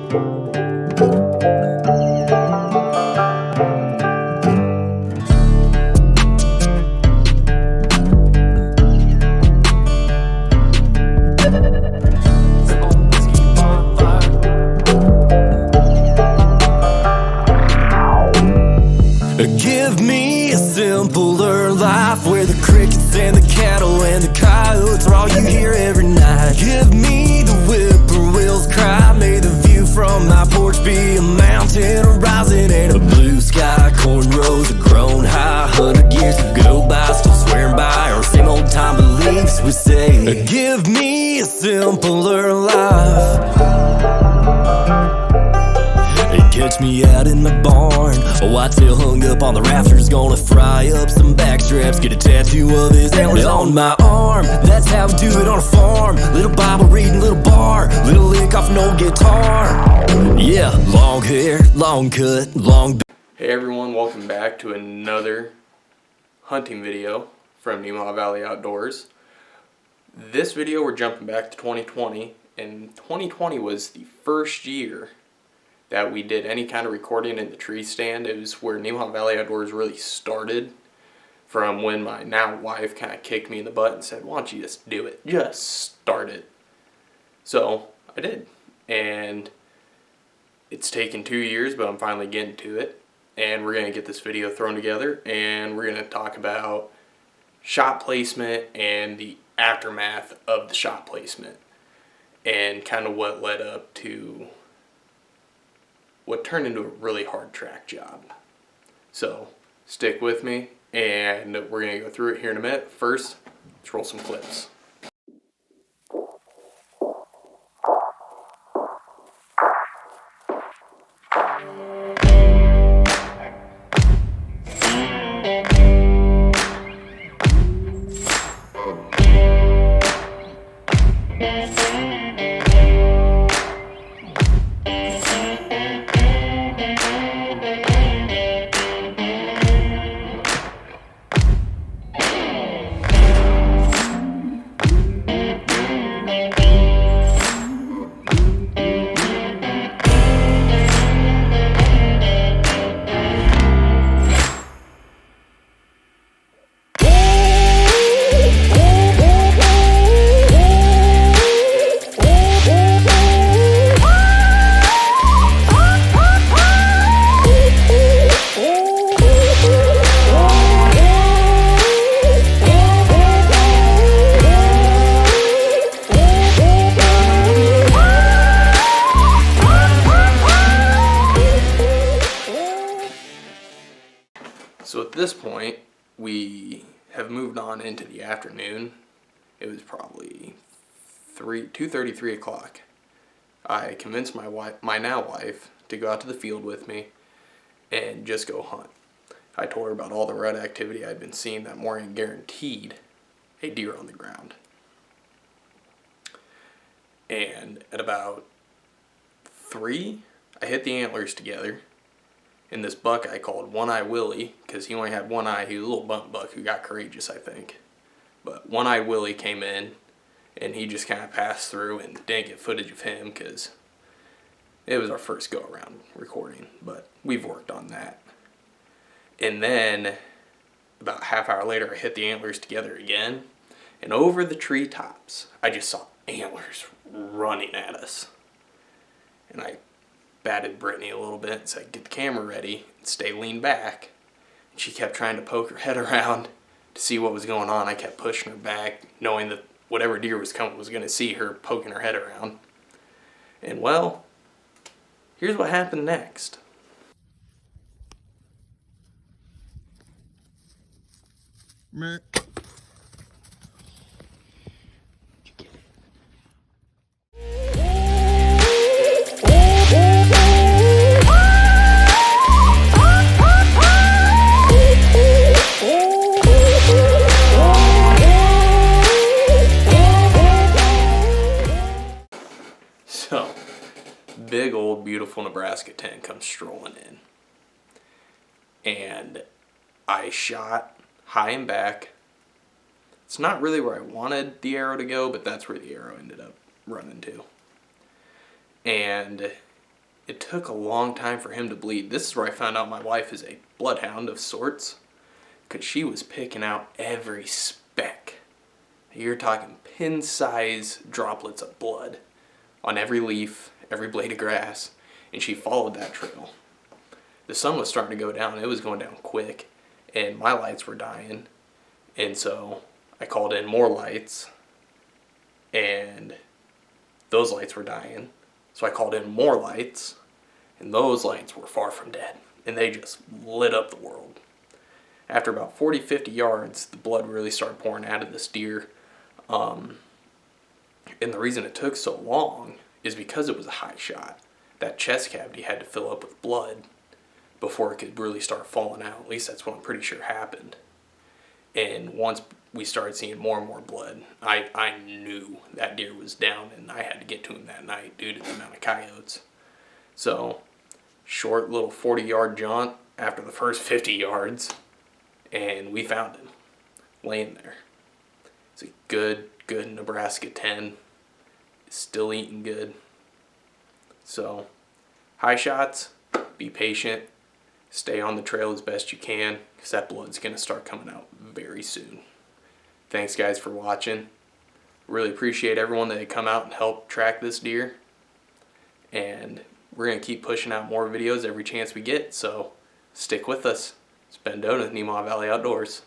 Give me a simpler life where the crickets and the cattle and the coyotes are all you hear every night. Give me the whippoorwill's cry. May the view from my porch be a mountain rising and a blue sky. Cornrows have grown high, 100 years ago by, still swearing by our same old time beliefs. We say, give me a simpler life. Catch me out in the barn, a whitetail hung up on the rafters, gonna fry up some backstraps, get a tattoo of his antlers on my arm. That's how we do it on a farm. Little Bible reading, little bar, little lick off an old guitar. Yeah, long hair, long cut, long. Hey everyone, welcome back to another hunting video from Nemaha Valley Outdoors. This video we're jumping back to 2020, and 2020 was the first year that we did any kind of recording in the tree stand. It was where Nemaha Valley Outdoors really started, from when my now wife kind of kicked me in the butt and said, why don't you just do it, just start it. So I did, and it's taken 2 years, but I'm finally getting to it, and we're going to get this video thrown together, and we're going to talk about shot placement and the aftermath of the shot placement, and kind of what led up to what turned into a really hard track job. So stick with me, and we're going to go through it here in a minute. First, let's roll some clips. So at this point, we have moved on into the afternoon. It was probably 2:30, 3 o'clock. I convinced my now wife to go out to the field with me and just go hunt. I told her about all the rut activity I'd been seeing that morning, guaranteed a deer on the ground. And at about 3, I hit the antlers together. And this buck I called One Eye Willie, because he only had one eye. He was a little bump buck who got courageous, I think. But One Eye Willie came in, and he just kind of passed through, and didn't get footage of him because it was our first go around recording. But we've worked on that. And then about a half hour later, I hit the antlers together again, and over the treetops, I just saw antlers running at us. And I batted Brittany a little bit and said, get the camera ready and stay leaned back. And she kept trying to poke her head around to see what was going on. I kept pushing her back, knowing that whatever deer was coming was going to see her poking her head around. And well, here's what happened next. So, big old beautiful Nebraska 10 comes strolling in, and I shot high and back. It's not really where I wanted the arrow to go, but that's where the arrow ended up running to. And it took a long time for him to bleed. This is where I found out my wife is a bloodhound of sorts, because she was picking out every speck. You're talking pin-size droplets of blood on every leaf, every blade of grass, and she followed that trail. The sun was starting to go down. It was going down quick, and my lights were dying, and so I called in more lights, and those lights were dying. So I called in more lights, and those lights were far from dead, and they just lit up the world. After about 40-50 yards, the blood really started pouring out of this deer. And the reason it took so long is because it was a high shot. That chest cavity had to fill up with blood before it could really start falling out. At least that's what I'm pretty sure happened. And once we started seeing more and more blood, I knew that deer was down, and I had to get to him that night due to the amount of coyotes. So, short little 40-yard jaunt after the first 50 yards, and we found him laying there. It's a good Nebraska 10. Still eating good. So, high shots, be patient, stay on the trail as best you can, because that blood's going to start coming out very soon. Thanks guys for watching. Really appreciate everyone that had come out and helped track this deer. And we're going to keep pushing out more videos every chance we get, so stick with us. It's Ben Doeden with Nemaha Valley Outdoors.